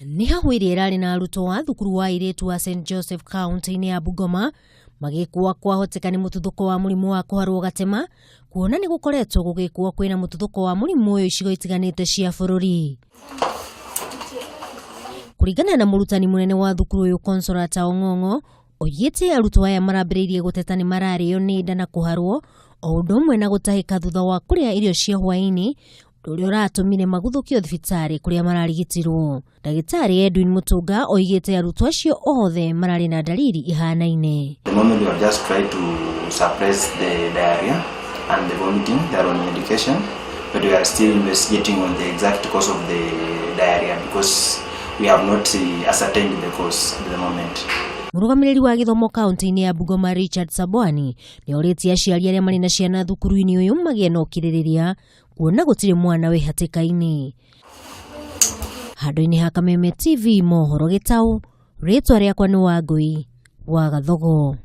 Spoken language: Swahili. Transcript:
Nĩ hahwĩrĩ rarĩ na arutwo wa thukuru wa airĩtu wa St Joseph County-inĩ ya Bungoma magĩkua kwahoteka nĩ mũtuthũko wa mũrimũ wa kũharwo gatema, kuona nĩ gũkoretwo gũgĩkua kwĩna mũtuthũko wa mũrimũ ũyũ icigo itiganĩte cia bũrũri. Kũringana na mũrutani mũnene wa thukuru ũyũ Consolata Ong'ong'o, oigĩte arutwo aya marambĩrĩirie gũteta nĩ mararĩo nĩ nda na kũharwo, o ũndũ ũmwe na gũtahĩka thutha wa kũrĩa irio cia hwaĩ-inĩ, ũrĩa ũratũmire maguthũkio thibitarĩ kũrĩa mararigitirwo. Ndagĩtarĩ Edwin Mutunga oigĩte arutwo acio othe mararĩ na dalili ihanaine. The moment we have just tried to suppress the diarrhea and the vomiting, they are on medication, but we are still investigating on the exact cause of the diarrhea because we have not ascertained the cause at the moment. Mũrũgamĩrĩri wa gĩthomo kaunti-inĩ ya Bungoma Richard Sabwani nĩ orĩtie aciari arĩa marĩ na ciana thukuru-inĩ ũyũ magĩe na ũkirĩrĩria, kuona gũtirĩ mwana wĩ hatĩka-inĩ. Handũ-inĩ ha Kameme TV mohoro Gĩtaũ, rĩtwa rĩakwa nĩ Wangũi wa Gathogo.